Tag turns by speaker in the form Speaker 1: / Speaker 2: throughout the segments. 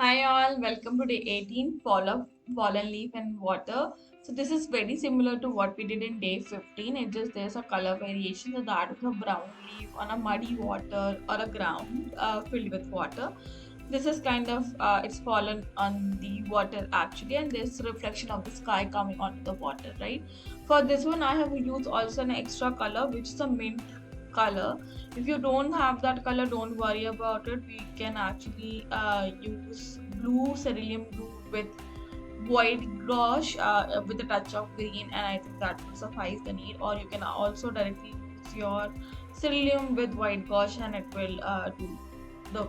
Speaker 1: Hi all, welcome to day 18, fallen leaf and water. So this is very similar to what we did in day 15. It just there's a color variation. So that is a brown leaf on a muddy water or a ground filled with water. This is kind of it's fallen on the water actually, and there's reflection of the sky coming onto the water, right? For this one, I have used also an extra color, which is a mint color. If you don't have that color, don't worry about it. We can actually use blue, cerulean blue with white gouache with a touch of green, and I think that will suffice the need. Or you can also directly use your cerulean with white gouache and it will do the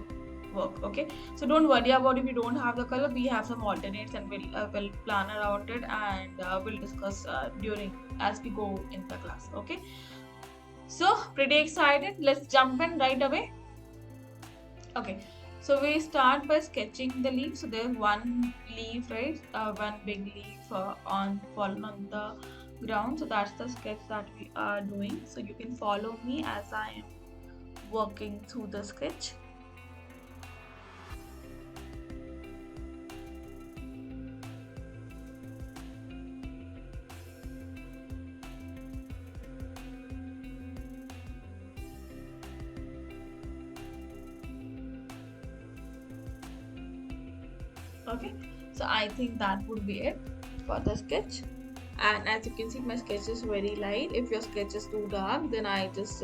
Speaker 1: work. Okay, so don't worry about if you don't have the color. We have some alternates and we'll plan around it, and we'll discuss during as we go in the class. Okay, so pretty excited. Let's jump in right away. Okay, so we start by sketching the leaf. So there's one leaf, right? One big leaf on fallen on the ground. So that's the sketch that we are doing. So you can follow me as I am working through the sketch. Okay, so I think that would be it for the sketch. And as you can see, my sketch is very light. If your sketch is too dark, then I just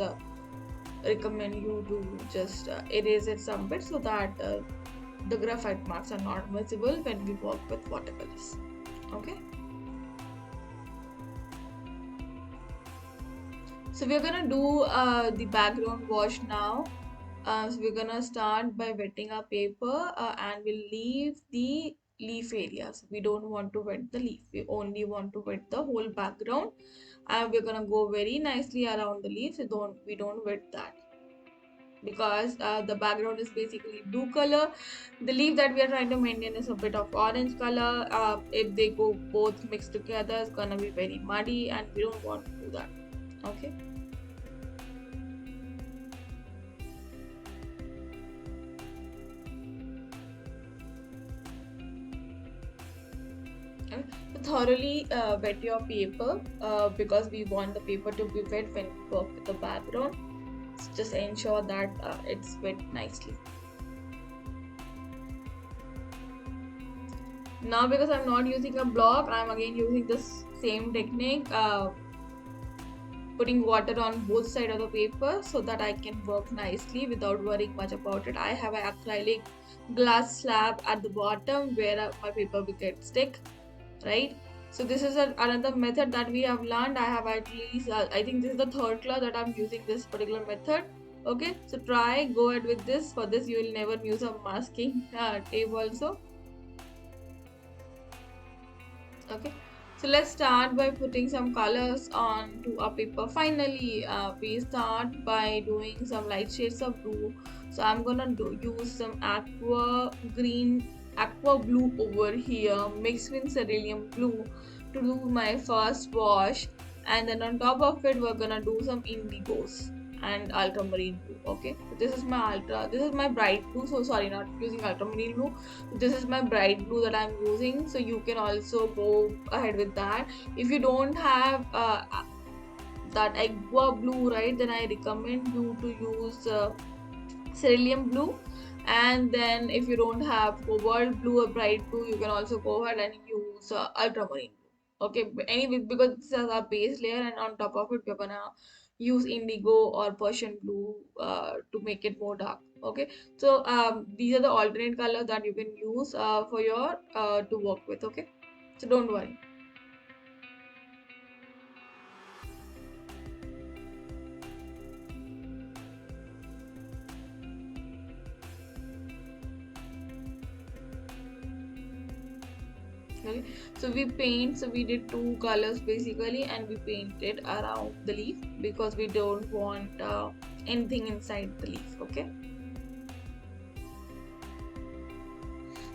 Speaker 1: recommend you to just erase it some bit so that the graphite marks are not visible when we work with watercolors. Okay, so we're gonna do the background wash now. So we're gonna start by wetting our paper and we'll leave the leaf areas. We don't want to wet the leaf. We only want to wet the whole background. And we're gonna go very nicely around the leaf. So we don't wet that because the background is basically blue color. The leaf that we are trying to maintain is a bit of orange color. If they go both mixed together, it's gonna be very muddy, and we don't want to do that. Okay. And thoroughly wet your paper because we want the paper to be wet when we work with the background. So just ensure that it's wet nicely. Now because I'm not using a block, I'm again using this same technique, putting water on both sides of the paper so that I can work nicely without worrying much about it. I have an acrylic glass slab at the bottom where my paper will get stick, right? So this is another method that we have learned. I have at least, I think this is the third class that I'm using this particular method. Okay, so go ahead with this. For this, you will never use a masking tape also. Okay, so let's start by putting some colors onto our paper. Finally, we start by doing some light shades of blue. So I'm gonna use some aqua blue over here mixed with cerulean blue to do my first wash, and then on top of it we're gonna do some indigos and ultramarine blue. Okay, so this is my bright blue. So sorry, not using ultramarine blue. This is my bright blue that I'm using, so you can also go ahead with that. If you don't have that aqua blue, right, then I recommend you to use cerulean blue. And then if you don't have cobalt blue or bright blue, you can also go ahead and use ultramarine blue. Okay, but anyway, because this is our base layer, and on top of it we're gonna use indigo or Persian blue to make it more dark. Okay, so these are the alternate colors that you can use for your to work with. Okay, so don't worry. Okay, so we did two colors basically, and we painted around the leaf because we don't want anything inside the leaf. Okay,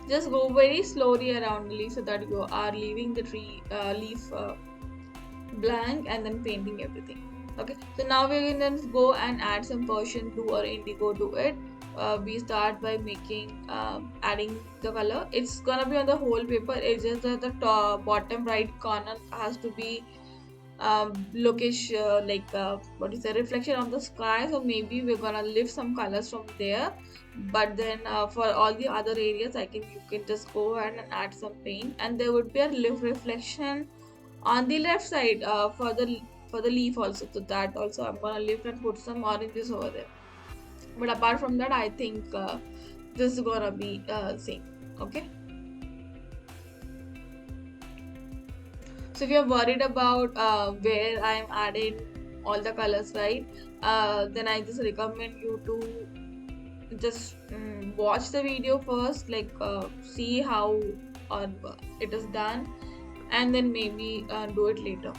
Speaker 1: just go very slowly around the leaf so that you are leaving the leaf blank and then painting everything. Okay, so now we can then go and add some Persian blue or indigo to it. we start by making adding the color. It's gonna be on the whole paper. It's just that the top, bottom right corner has to be location, like what is the reflection of the sky, so maybe we're gonna lift some colors from there. But then for all the other areas, you can just go ahead and add some paint, and there would be a lift reflection on the left side for the leaf also. So that also I'm gonna lift and put some oranges over there. But apart from that, I think this is gonna be same. Okay. So if you're worried about where I'm adding all the colors, right, then I just recommend you to just watch the video first, like see how it is done, and then maybe do it later.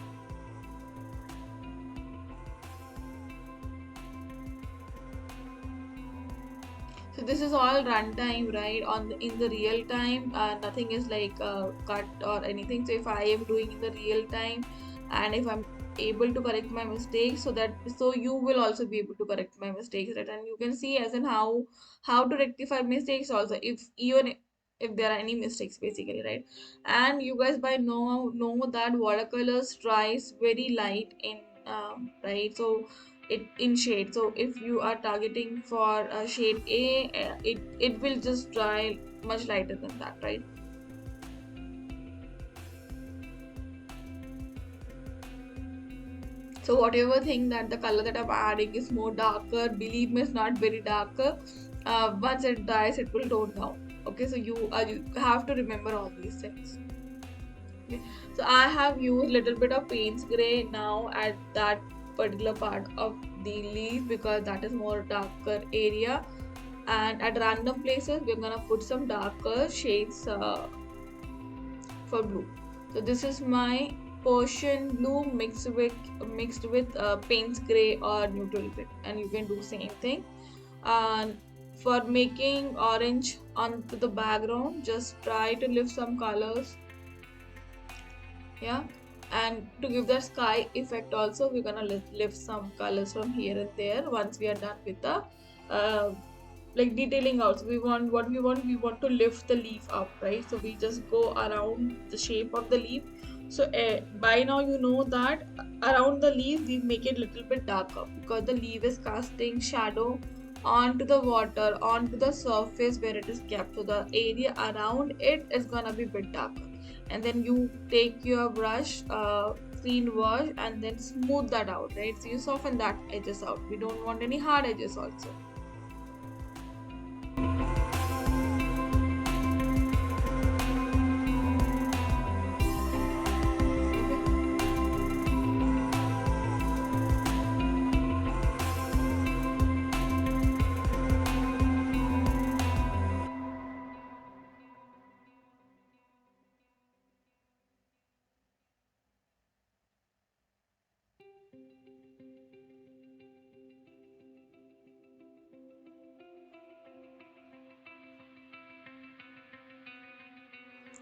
Speaker 1: So this is all runtime, right? In the real time, nothing is like cut or anything. So if I am doing in the real time, and if I'm able to correct my mistakes, so you will also be able to correct my mistakes, right? And you can see as in how to rectify mistakes also, if even if there are any mistakes, basically, right? And you guys by know that watercolors dries very light in right, so it in shade. So if you are targeting for shade A, it will just dry much lighter than that, right? So whatever thing that the color that I'm adding is more darker, believe me, it's not very darker. Once it dries, it will tone down. Okay, so you have to remember all these things. Okay. So I have used little bit of Payne's gray now at that particular part of the leaf, because that is more darker area, and at random places we're gonna put some darker shades for blue. So this is my Persian blue mixed with Payne's gray or neutral gray, and you can do same thing. And for making orange onto the background, just try to lift some colors, yeah. And to give that sky effect also, we're gonna lift some colors from here and there once we are done with the uh, like detailing also. We want to lift the leaf up, right? So we just go around the shape of the leaf. So by now you know that around the leaf we make it little bit darker, because the leaf is casting shadow onto the water, onto the surface where it is kept. So the area around it is gonna be bit darker. And then you take your brush, clean wash, and then smooth that out, right? So you soften that edges out. We don't want any hard edges also.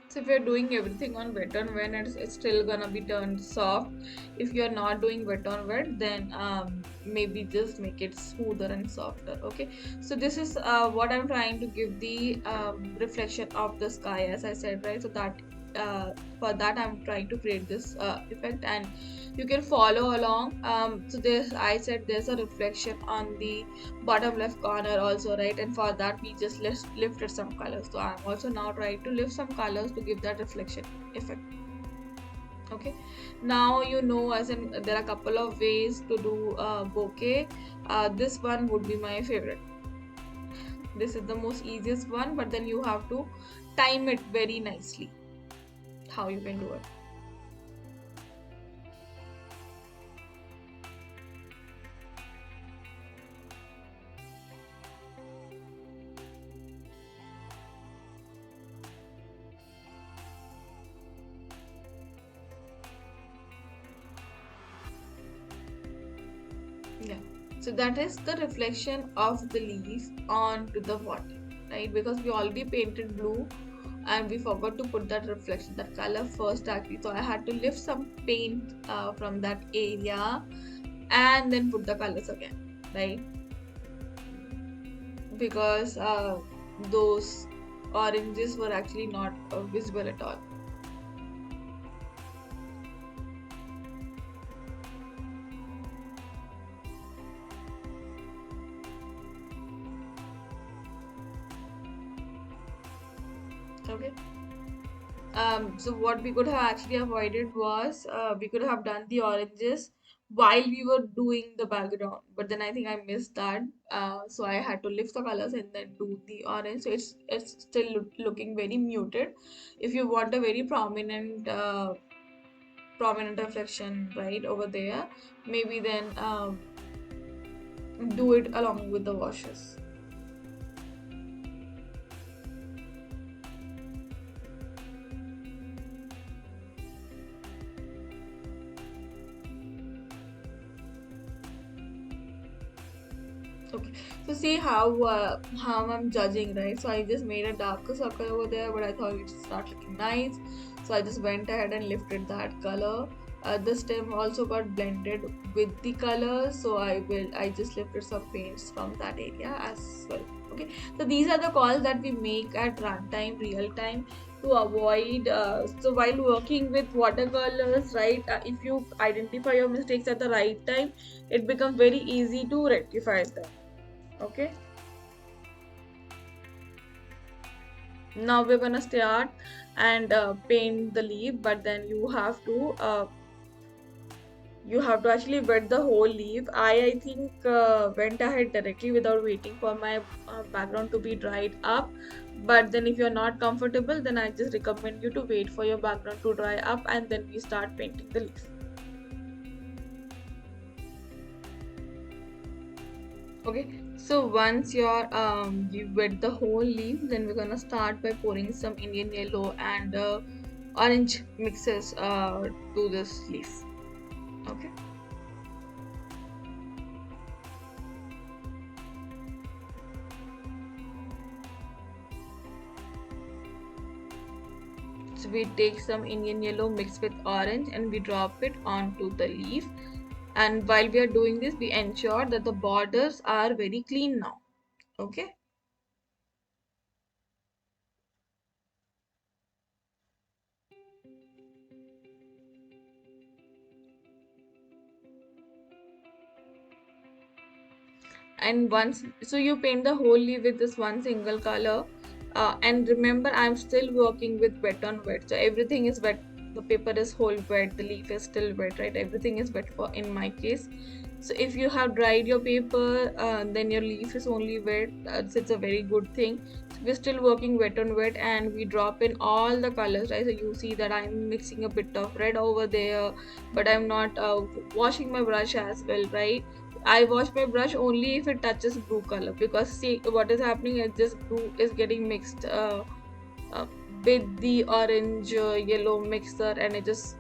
Speaker 1: So if you're doing everything on wet on wet, it's still gonna be turned soft. If you're not doing wet on wet, then maybe just make it smoother and softer. Okay. So this is what I'm trying to give the reflection of the sky, as I said, right? So that for that I'm trying to create this effect, and you can follow along. So I said there's a reflection on the bottom left corner also, right? And for that we just lifted some colors. So I'm also now trying to lift some colors to give that reflection effect. Okay, now you know, as in there are a couple of ways to do bokeh. This one would be my favorite. This is the most easiest one, but then you have to time it very nicely how you can do it. Yeah, so that is the reflection of the leaf onto the water, right? Because we already painted blue and we forgot to put that reflection, that color first actually. So I had to lift some paint from that area and then put the colors again, right? because those oranges were actually not visible at all. Okay. So what we could have actually avoided was we could have done the oranges while we were doing the background, but then I think I missed that. So I had to lift the colors and then do the orange. So it's still looking very muted. If you want a very prominent reflection right over there, maybe then do it along with the washes. Okay, so see how I'm judging, right? So I just made a darker circle over there, but I thought it's not looking nice, so I just went ahead and lifted that color. The stem also got blended with the color, so I just lifted some paints from that area as well. Okay, so these are the calls that we make at runtime, real time, to avoid. So while working with watercolors, right? If you identify your mistakes at the right time, it becomes very easy to rectify them. Okay, now we're gonna start and paint the leaf, but then you have to actually wet the whole leaf. I think went ahead directly without waiting for my background to be dried up, but then if you're not comfortable, then I just recommend you to wait for your background to dry up and then we start painting the leaf. Okay, so once you wet the whole leaf, then we're gonna start by pouring some Indian yellow and orange mixes to this leaf. Okay, so we take some Indian yellow mixed with orange and we drop it onto the leaf. And while we are doing this, we ensure that the borders are very clean now. Okay, and once so you paint the whole leaf with this one single color, and remember I'm still working with wet on wet, so everything is wet. The paper is whole wet, the leaf is still wet, right? Everything is wet for in my case. So if you have dried your paper, then your leaf is only wet. So it's a very good thing. So we're still working wet on wet and we drop in all the colors, right? So you see that I'm mixing a bit of red over there, but I'm not washing my brush as well, right? I wash my brush only if it touches blue color, because see what is happening is this blue is getting mixed uh, with the orange yellow mixture and it just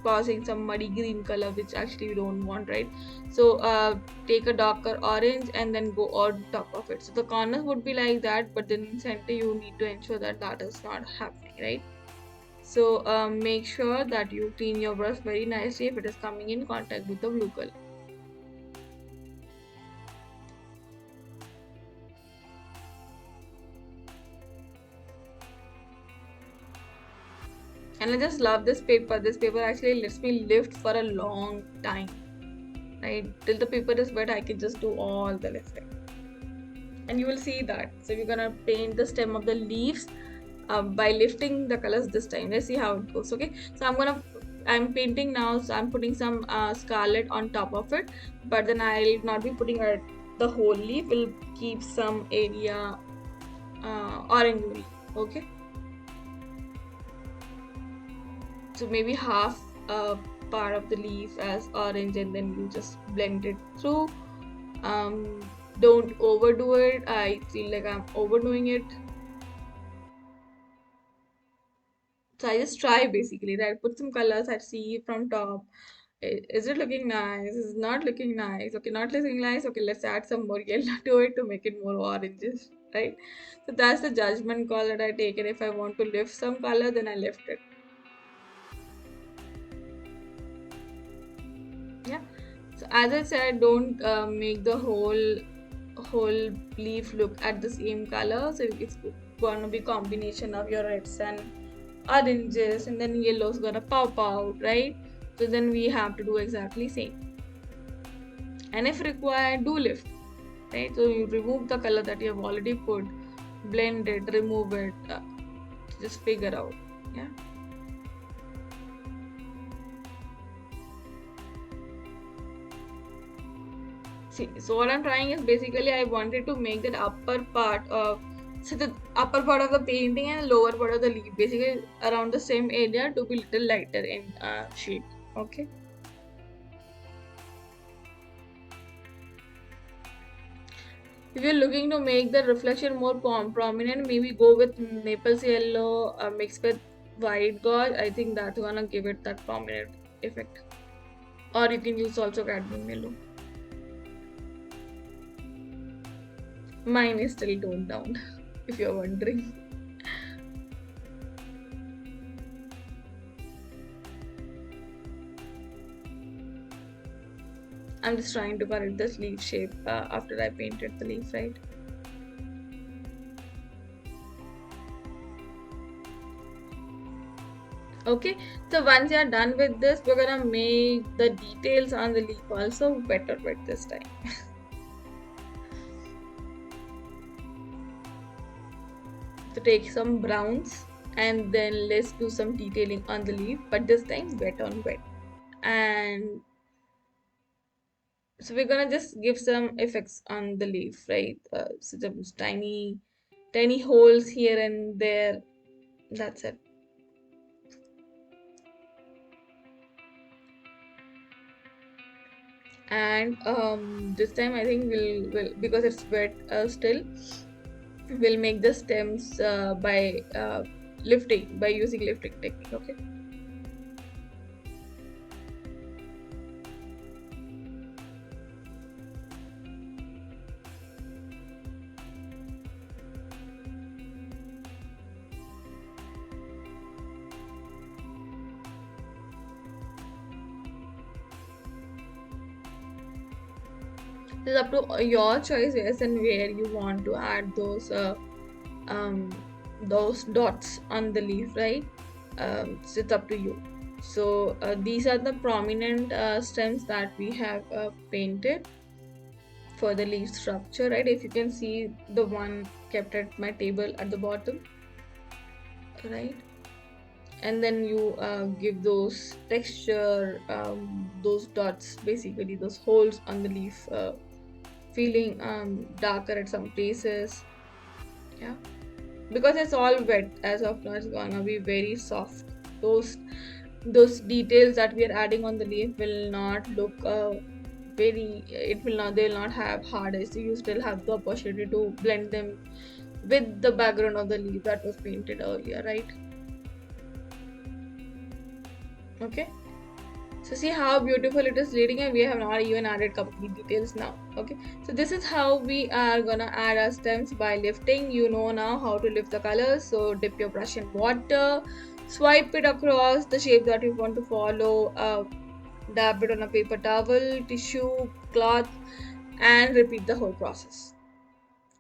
Speaker 1: causing some muddy green color which actually we don't want, right? So take a darker orange and then go on top of it. So the corners would be like that, but then in center you need to ensure that that is not happening, right? So make sure that you clean your brush very nicely if it is coming in contact with the blue color. And I just love this paper. This paper actually lets me lift for a long time. Right? Till the paper is wet, I can just do all the lifting. And you will see that. So we're gonna paint the stem of the leaves by lifting the colors this time. Let's see how it goes. Okay. So I'm painting now. So I'm putting some scarlet on top of it. But then I'll not be putting the whole leaf. We'll keep some area orange only. Okay. So maybe half part of the leaf as orange and then you just blend it through. um don't overdo it. I feel like I'm overdoing it, so I just try basically, right? Put some colors, I see from top. Is it looking nice? Is it not looking nice? Okay, not looking nice. Okay, let's add some more yellow to it to make it more oranges, right? So that's the judgment call that I take, and if I want to lift some color, then I lift it. Yeah. So as I said, don't make the whole whole leaf look at the same color. So it's gonna be combination of your reds and oranges, and then yellow's gonna pop out, right? So then we have to do exactly same. And if required, do lift, right? So you remove the color that you have already put, blend it, remove it, just figure out, yeah. See, so what I'm trying is basically I wanted to make that upper part of, so the upper part of the painting and lower part of the leaf, basically around the same area, to be little lighter in shade. Okay. If you're looking to make the reflection more prominent, maybe go with Naples yellow mixed with white gauze. I think that's gonna give it that prominent effect. Or you can use also cadmium yellow. Mine is still toned down, if you're wondering. I'm just trying to correct this leaf shape after I painted the leaf, right? Okay, so once you're done with this, we're gonna make the details on the leaf also better with this time. So take some browns and then let's do some detailing on the leaf, but this time wet on wet. And so we're gonna just give some effects on the leaf, right? So just tiny holes here and there. That's it. And this time I think we'll because it's wet still, we'll make the stems by using lifting technique. Okay. It's up to your choice yes, and where you want to add um, those dots on the leaf, right? So it's up to you. So these are the prominent stems that we have painted for the leaf structure, right? If you can see the one kept at my table at the bottom, right? And then you give those texture, those dots, basically those holes on the leaf, feeling darker at some places, yeah, because it's all wet as of now. It's gonna be very soft. Those details that we are adding on the leaf will not look they will not have hard edge. So you still have the opportunity to blend them with the background of the leaf that was painted earlier, right? Okay. So see how beautiful it is leading, and we have not even added complete details now. Okay, so this is how we are gonna add our stems by lifting. You know now how to lift the colors. So dip your brush in water, swipe it across the shape that you want to follow, dab it on a paper towel, tissue, cloth, and repeat the whole process.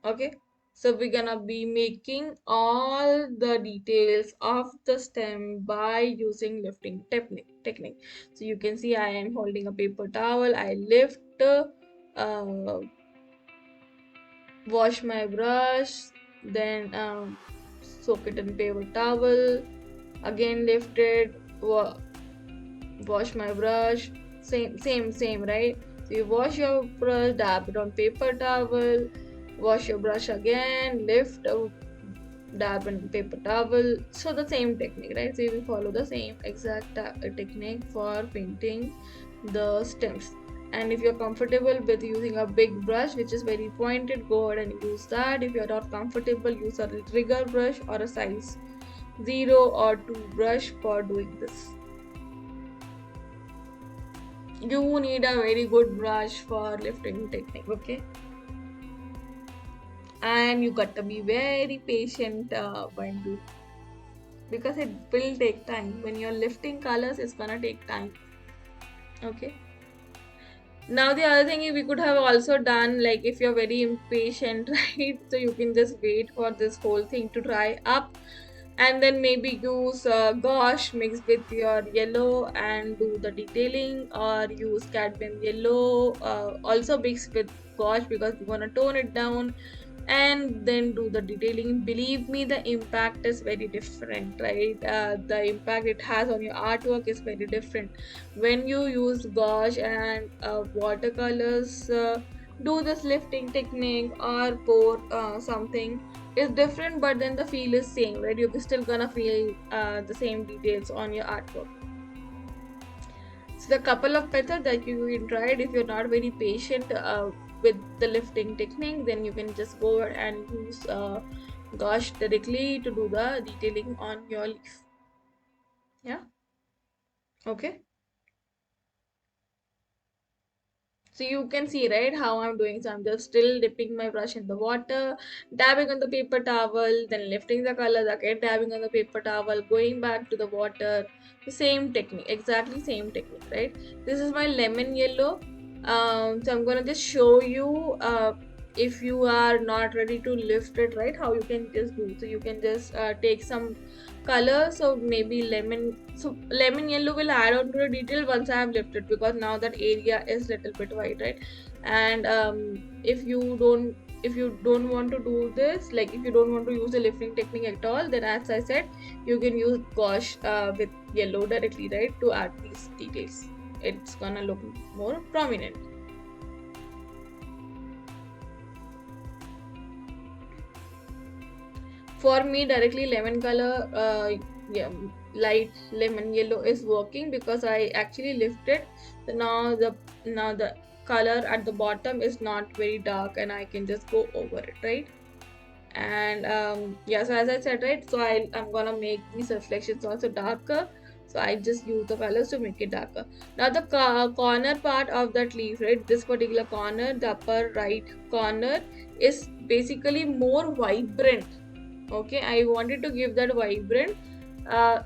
Speaker 1: Okay, so we're gonna be making all the details of the stem by using lifting technique. So you can see I am holding a paper towel. I lift, wash my brush, then soak it in paper towel, again lift it, wash my brush, same, right? So you wash your brush, dab it on paper towel, wash your brush again, lift, dab in paper towel. So the same technique, right? So you will follow the same exact technique for painting the stems. And if you're comfortable with using a big brush which is very pointed, go ahead and use that. If you're not comfortable, use a rigger brush or a size 0 or 2 brush for doing this. You need a very good brush for lifting technique, okay? And you got to be very patient when you, because it will take time. When you're lifting colors, it's gonna take time. Okay. Now the other thing is we could have also done, like if you're very impatient, right? So you can just wait for this whole thing to dry up and then maybe use gouache mixed with your yellow and do the detailing, or use cadmium yellow also mixed with gouache because we want to tone it down, and then do the detailing. Believe me, the impact is very different, right? The impact it has on your artwork is very different when you use gouache and watercolors. Do this lifting technique or pour something is different, but then the feel is same, right? You're still gonna feel the same details on your artwork. So the couple of methods that you can try it. If you're not very patient with the lifting technique, then you can just go and use gouache directly to do the detailing on your leaf. Yeah. Okay. So you can see, right, how I'm doing. So I'm just still dipping my brush in the water, dabbing on the paper towel, then lifting the colors, again dabbing on the paper towel, going back to the water. The same technique, exactly same technique, right? This is my lemon yellow. So I'm gonna just show you if you are not ready to lift it, right, how you can just do. So you can just take some color, so maybe lemon, so lemon yellow will add on to the detail once I have lifted, because now that area is little bit white, right? And if you don't want to do this, like if you don't want to use the lifting technique at all, then as I said, you can use gouache with yellow directly, right, to add these details. It's gonna look more prominent. For me, directly lemon color, yeah, light lemon yellow is working because I actually lifted. So now the color at the bottom is not very dark, and I can just go over it, right? And yeah, so as I said, right, so I'm gonna make these reflections also darker. So I just use the colors to make it darker. Now the corner part of that leaf, right, this particular corner, the upper right corner, is basically more vibrant. Okay, I wanted to give that vibrant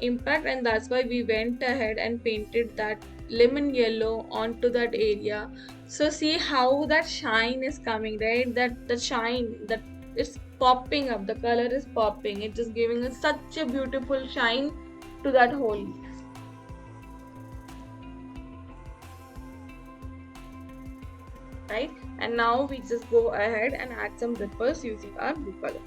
Speaker 1: impact, and that's why we went ahead and painted that lemon yellow onto that area. So see how that shine is coming, right? That the shine, that it's popping up, the color is popping, it's just giving us such a beautiful shine to that whole leaf, right? And now we just go ahead and add some ripples using our blue color.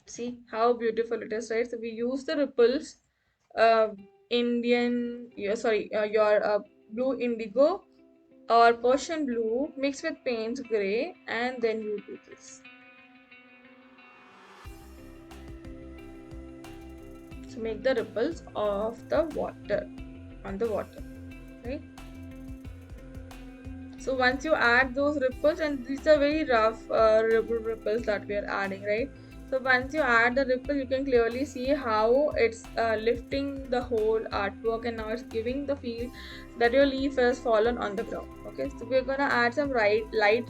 Speaker 1: See how beautiful it is, right? So we use the ripples, uh, your blue indigo or Persian blue mixed with paint gray, and then you do this. So make the ripples of the water on the water, right? So once you add those ripples, and these are very rough ripples that we are adding, right? So once you add the ripple, you can clearly see how it's lifting the whole artwork, and now it's giving the feel that your leaf has fallen on the ground. Okay, so we're gonna add some light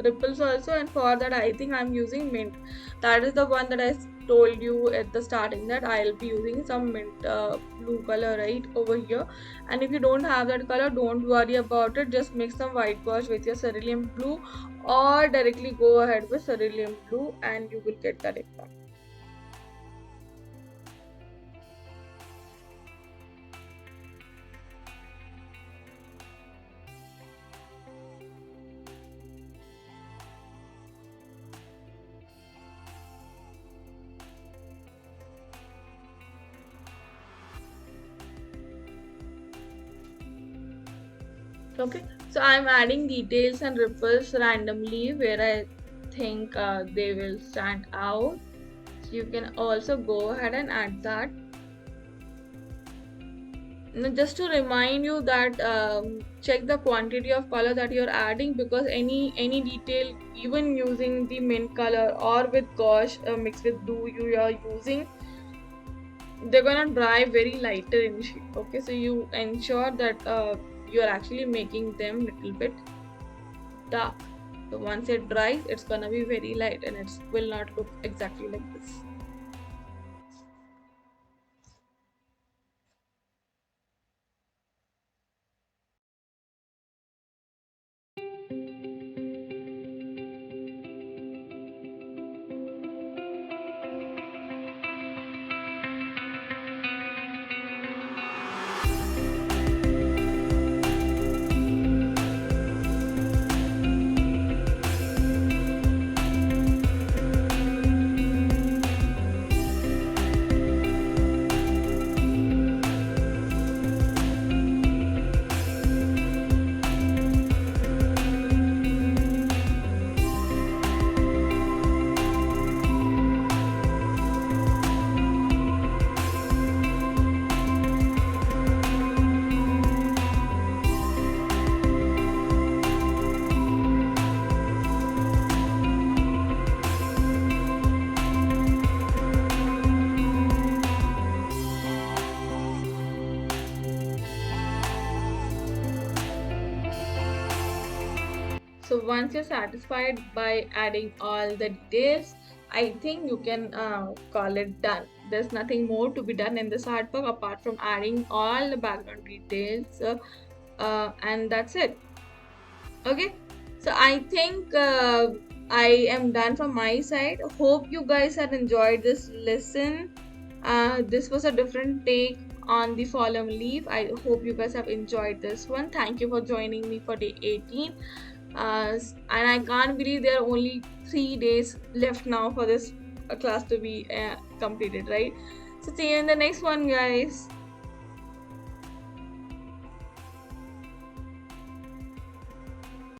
Speaker 1: ripples also, and for that I think I'm using mint. That is the one that I told you at the starting, that I'll be using some mint blue color right over here. And if you don't have that color, don't worry about it, just mix some white gouache with your cerulean blue, or directly go ahead with cerulean blue and you will get that effect. Okay, so I'm adding details and ripples randomly where I think they will stand out. So you can also go ahead and add that. Now, just to remind you that check the quantity of color that you're adding, because any detail, even using the mint color or with gouache mixed with blue you are using, they're gonna dry very lighter in shade. Okay, so you ensure that you're actually making them little bit dark. So once it dries, it's gonna be very light and it will not look exactly like this. So once you're satisfied by adding all the details, I think you can call it done. There's nothing more to be done in this artwork apart from adding all the background details, and that's it. Okay, so I think I am done from my side. Hope you guys have enjoyed this lesson. This was a different take on the fallen leaf. I hope you guys have enjoyed this one. Thank you for joining me for day 18. And I can't believe there are only 3 days left now for this class to be completed, right? So see you in the next one, guys.